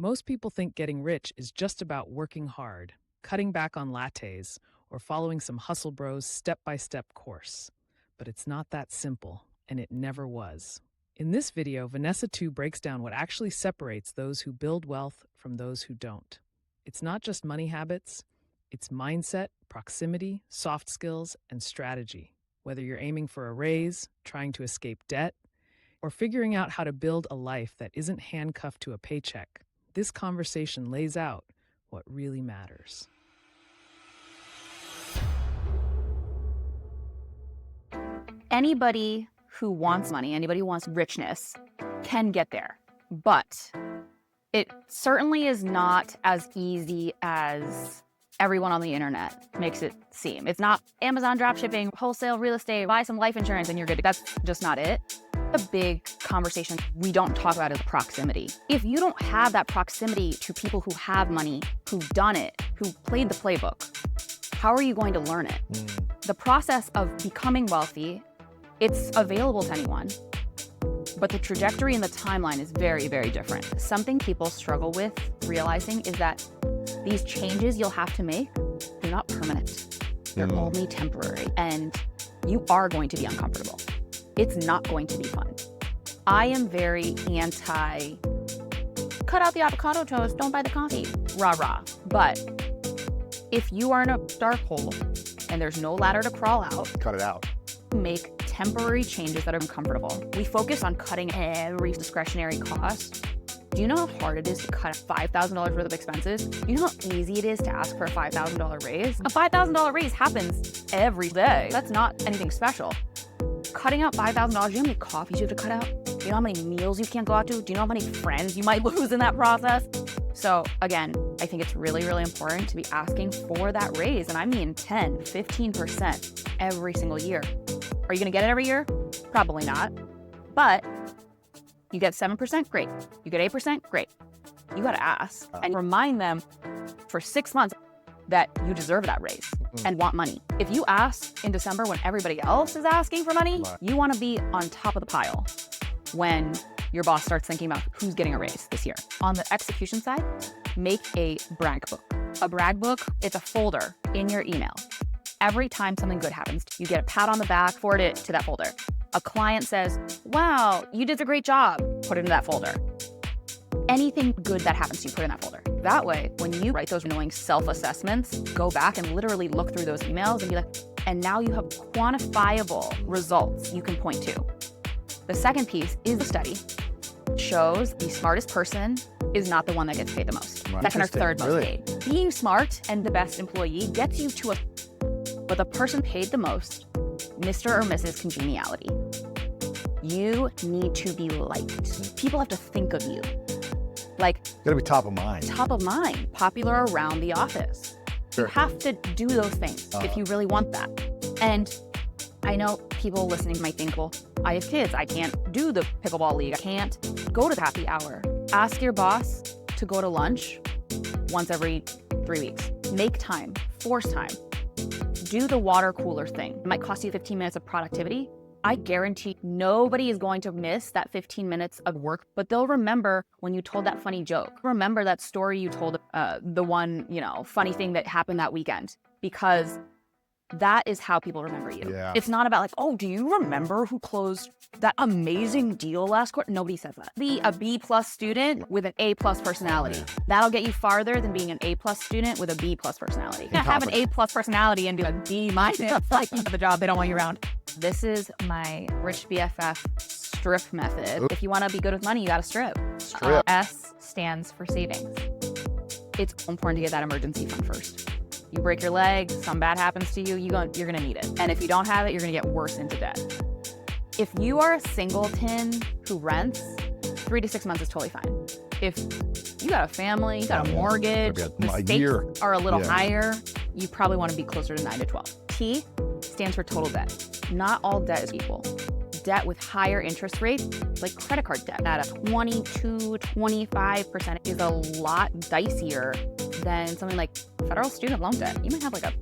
Most people think getting rich is just about working hard, cutting back on lattes, or following some hustle bros step by step course. But it's not that simple, and it never was. In this video, Vanessa Tu breaks down what actually separates those who build wealth from those who don't. It's not just money habits, it's mindset, proximity, soft skills, and strategy. Whether you're aiming for a raise, trying to escape debt, or figuring out how to build a life that isn't handcuffed to a paycheck, this conversation lays out what really matters. Anybody who wants money, anybody who wants richness can get there, but it certainly is not as easy as everyone on the internet makes it seem. It's not Amazon dropshipping, wholesale real estate, buy some life insurance and you're good. That's just not it. A big conversation we don't talk about is proximity. If you don't have that proximity to people who have money, who've done it, who played the playbook, how are you going to learn it? The process of becoming wealthy, it's available to anyone, but the trajectory and the timeline is very, very different. Something people struggle with realizing is that these changes you'll have to make, they're not permanent. They're only temporary, and you are going to be uncomfortable. It's not going to be fun. I am very anti, cut out the avocado toast, don't buy the coffee, rah rah. But if you are in a dark hole and there's no ladder to crawl out, cut it out. Make temporary changes that are uncomfortable. We focus on cutting every discretionary cost. Do you know how hard it is to cut $5,000 worth of expenses? Do you know how easy it is to ask for a $5,000 raise? A $5,000 raise happens every day. That's not anything special. Cutting out $5,000, do you know how many coffees you have to cut out? Do you know how many meals you can't go out to? Do you know how many friends you might lose in that process? So again, I think it's really, really important to be asking for that raise. And I mean 10, 15% every single year. Are you gonna get it every year? Probably not. But you get 7%, great. You get 8%, great. You gotta ask and remind them for 6 months that you deserve that raise and want money. If you ask in December when everybody else is asking for money, you wanna be on top of the pile when your boss starts thinking about who's getting a raise this year. On the execution side, make a brag book. A brag book, it's a folder in your email. Every time something good happens, you get a pat on the back, forward it to that folder. A client says, wow, you did a great job, put it in that folder. Anything good that happens to you, put it in that folder. That way, when you write those annoying self-assessments, go back and literally look through those emails and be like, and now you have quantifiable results you can point to. The second piece is the study. It shows the smartest person is not the one that gets paid the most. Right. Second or third most paid. Being smart and the best employee gets you to but the person paid the most, Mr. or Mrs. Congeniality. You need to be liked. People have to think of you. Like, Gotta be top of mind. top of mind, popular around the office. Sure. You have to do those things if you really want that. And I know people listening might think, well, I have kids. I can't do the pickleball league. I can't go to the happy hour. Ask your boss to go to lunch once every 3 weeks. Make time, force time. Do the water cooler thing. It might cost you 15 minutes of productivity. I guarantee nobody is going to miss that 15 minutes of work, but they'll remember when you told that funny joke. Remember that story you told, the one, funny thing that happened that weekend, because that is how people remember you. Yeah. It's not about like, oh, do you remember who closed that amazing deal last quarter? Nobody says that. Be a B+ student with an A+ personality. That'll get you farther than being an A+ student with a B+ personality. You can't have an A+ personality and do a B-, like you have the job, they don't want you around. This is my Rich BFF strip method. If you want to be good with money, you got to strip. S stands for savings. It's important to get that emergency fund first. You break your leg, something bad happens to you, you're gonna need it. And if you don't have it, you're gonna get worse into debt. If you are a singleton who rents, 3 to 6 months is totally fine. If you got a family, you got a mortgage, the stakes are a little higher, you probably wanna be closer to 9 to 12. T stands for total debt. Not all debt is equal. Debt with higher interest rates, like credit card debt, at a 22, 25% is a lot dicier than something like federal student loan debt. You might have like a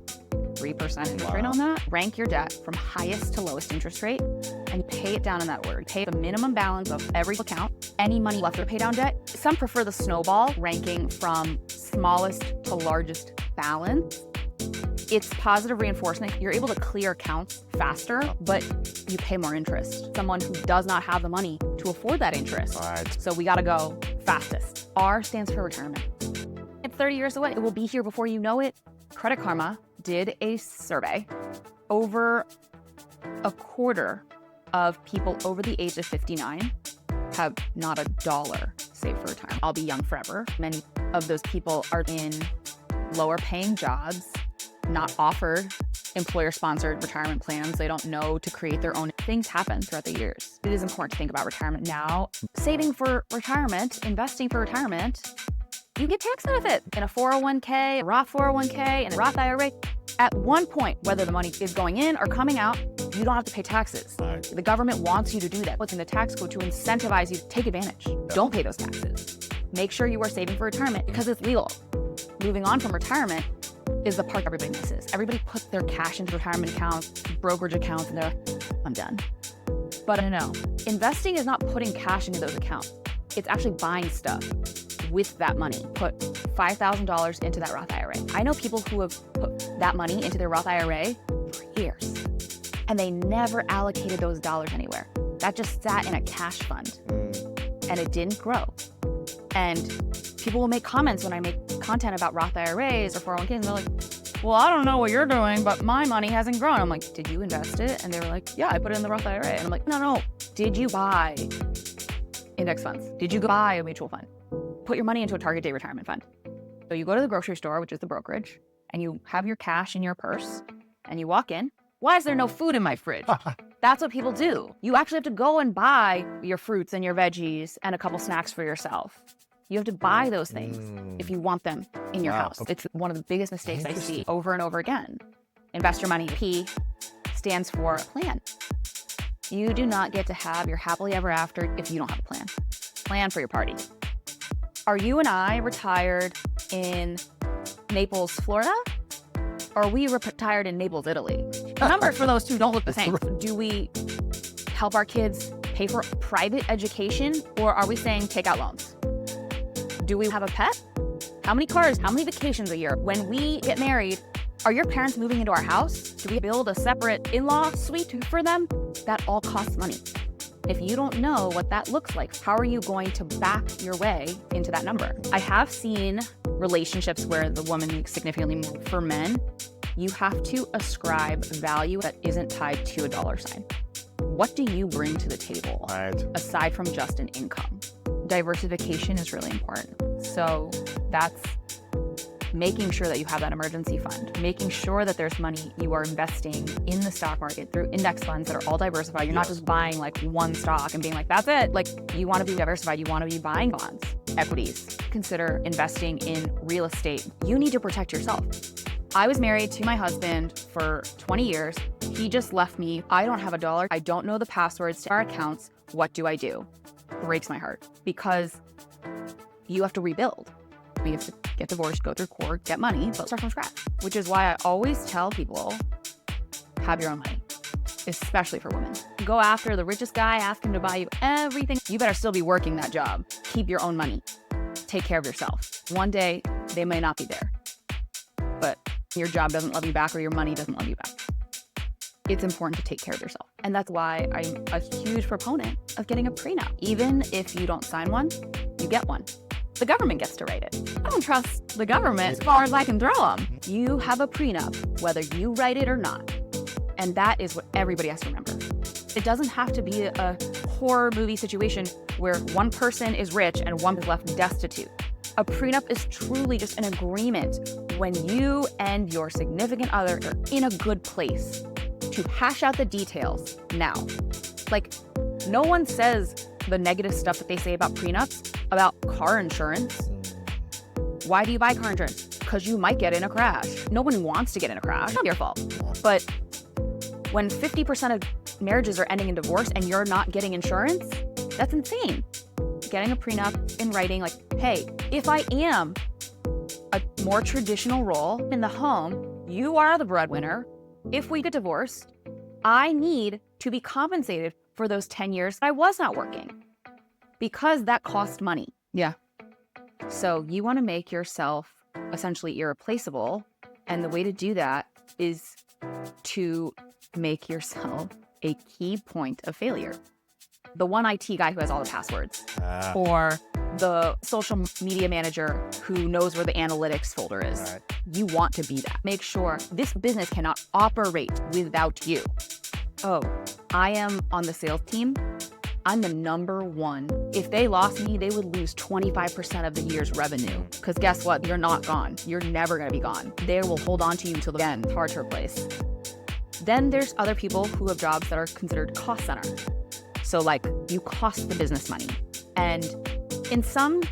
3% interest rate on that. Rank your debt from highest to lowest interest rate, and and pay it down in that order. Pay the minimum balance of every account, any money left to pay down debt. Some prefer the snowball, ranking from smallest to largest balance. It's positive reinforcement. You're able to clear accounts faster, but you pay more interest. Someone who does not have the money to afford that interest. Right. So we gotta go fastest. R stands for retirement. It's 30 years away. It will be here before you know it. Credit Karma did a survey. Over a quarter of people over the age of 59 have not a dollar saved for retirement. I'll be young forever. Many of those people are in lower paying jobs, not offered employer-sponsored retirement plans. They don't know to create their own. Things happen throughout the years. It is important to think about retirement now. Saving for retirement, investing for retirement, you get tax benefit in a 401k, a Roth 401k, and a Roth IRA. At one point, whether the money is going in or coming out, you don't have to pay taxes. Right. The government wants you to do that. What's in the tax code to incentivize you to take advantage. Don't pay those taxes. Make sure you are saving for retirement because it's legal. Moving on from retirement is the part everybody misses. Everybody puts their cash into retirement accounts, brokerage accounts, and they're I'm done. But no, investing is not putting cash into those accounts. It's actually buying stuff with that money. Put $5,000 into that Roth IRA. I know people who have put that money into their Roth IRA for years, and they never allocated those dollars anywhere. That just sat in a cash fund, and it didn't grow. And people will make comments when I make content about Roth IRAs or 401ks, and they're like, well, I don't know what you're doing, but my money hasn't grown. I'm like, did you invest it? And they were like, yeah, I put it in the Roth IRA. And I'm like, no. Did you buy index funds? Did you buy a mutual fund? Put your money into a target date retirement fund. So you go to the grocery store, which is the brokerage, and you have your cash in your purse, and you walk in. Why is there no food in my fridge? That's what people do. You actually have to go and buy your fruits and your veggies and a couple snacks for yourself. You have to buy those things if you want them in your house. It's one of the biggest mistakes I see over and over again. Invest your money. P stands for plan. You do not get to have your happily ever after if you don't have a plan. Plan for your party. Are you and I retired in Naples, Florida? Or are we retired in Naples, Italy? The numbers for those two don't look the same. Do we help our kids pay for private education, or are we saying take out loans? Do we have a pet? How many cars? How many vacations a year? When we get married, are your parents moving into our house? Do we build a separate in-law suite for them? That all costs money. If you don't know what that looks like, how are you going to back your way into that number? I have seen relationships where the woman makes significantly more. For men, you have to ascribe value that isn't tied to a dollar sign. What do you bring to the table aside from just an income? Diversification is really important. So that's making sure that you have that emergency fund, making sure that there's money you are investing in the stock market through index funds that are all diversified. You're not just buying like one stock and being like, that's it. Like, you want to be diversified. You want to be buying bonds, equities. Consider investing in real estate. You need to protect yourself. I was married to my husband for 20 years. He just left me. I don't have a dollar. I don't know the passwords to our accounts. What do I do? Breaks my heart because you have to rebuild. You have to get divorced, go through court, get money, but start from scratch. Which is why I always tell people, have your own money, especially for women. Go after the richest guy, ask him to buy you everything. You better still be working that job. Keep your own money. Take care of yourself. One day, they may not be there, but your job doesn't love you back or your money doesn't love you back. It's important to take care of yourself. And that's why I'm a huge proponent of getting a prenup. Even if you don't sign one, you get one. The government gets to write it. I don't trust the government as far as I can throw them. You have a prenup, whether you write it or not. And that is what everybody has to remember. It doesn't have to be a horror movie situation where one person is rich and one is left destitute. A prenup is truly just an agreement when you and your significant other are in a good place to hash out the details now. Like, no one says the negative stuff that they say about prenups about car insurance. Why do you buy car insurance? Because you might get in a crash. No one wants to get in a crash. It's not your fault. But when 50% of marriages are ending in divorce and you're not getting insurance, that's insane. Getting a prenup in writing, like, hey, if I am a more traditional role in the home, you are the breadwinner. If we get divorced, I need to be compensated for those 10 years I was not working because that cost money. Yeah. So you want to make yourself essentially irreplaceable. And the way to do that is to make yourself a key point of failure. The one IT guy who has all the passwords, or the social media manager who knows where the analytics folder is. Right. You want to be that. Make sure this business cannot operate without you. Oh, I am on the sales team. I'm the number one. If they lost me, they would lose 25% of the year's revenue. Because guess what? You're not gone. You're never going to be gone. They will hold on to you until the end. It's hard to replace. Then there's other people who have jobs that are considered cost center. So like you cost the business money. And in some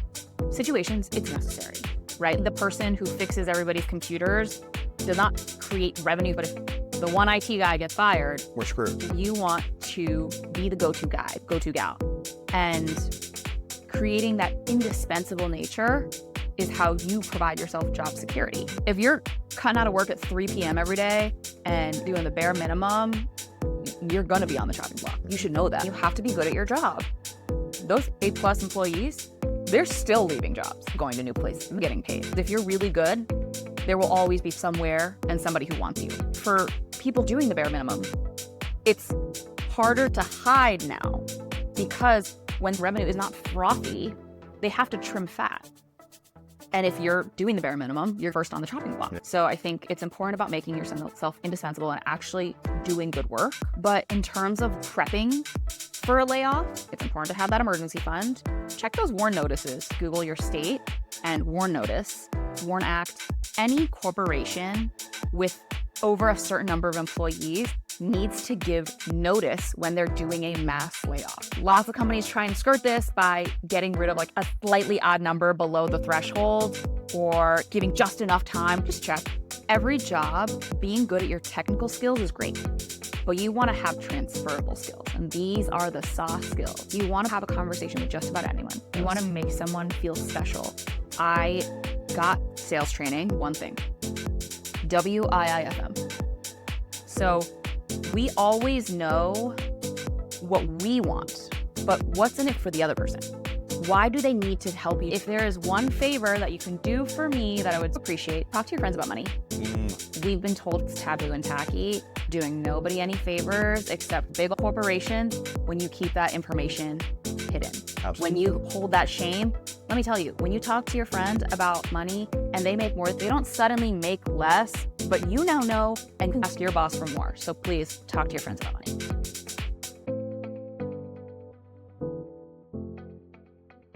situations, it's necessary, right? The person who fixes everybody's computers does not create revenue, but if the one IT guy gets fired, We're screwed. you want to be the go-to guy, go-to gal. And creating that indispensable nature is how you provide yourself job security. If you're cutting out of work at 3 p.m. every day and doing the bare minimum, you're gonna be on the chopping block. You should know that. You have to be good at your job. Those A+ employees, they're still leaving jobs, going to new places, getting paid. If you're really good, there will always be somewhere and somebody who wants you. For people doing the bare minimum, it's harder to hide now because when revenue is not frothy, they have to trim fat. And if you're doing the bare minimum, you're first on the chopping block. So I think it's important about making yourself indispensable and actually doing good work. But in terms of prepping for a layoff, it's important to have that emergency fund. Check those WARN notices. Google your state and WARN notice, WARN Act. Any corporation with over a certain number of employees needs to give notice when they're doing a mass layoff. Lots of companies try and skirt this by getting rid of like a slightly odd number below the threshold or giving just enough time. Just check. Every job, being good at your technical skills is great, but you want to have transferable skills. And these are the soft skills. You want to have a conversation with just about anyone. You want to make someone feel special. I got sales training, one thing, WIIFM. So we always know what we want, but what's in it for the other person? Why do they need to help you? If there is one favor that you can do for me that I would appreciate, talk to your friends about money. We've been told it's taboo and tacky, doing nobody any favors except big corporations when you keep that information hidden. Absolutely. When you hold that shame, let me tell you, when you talk to your friend about money and they make more, they don't suddenly make less, but you now know and can ask your boss for more. So please talk to your friends about money.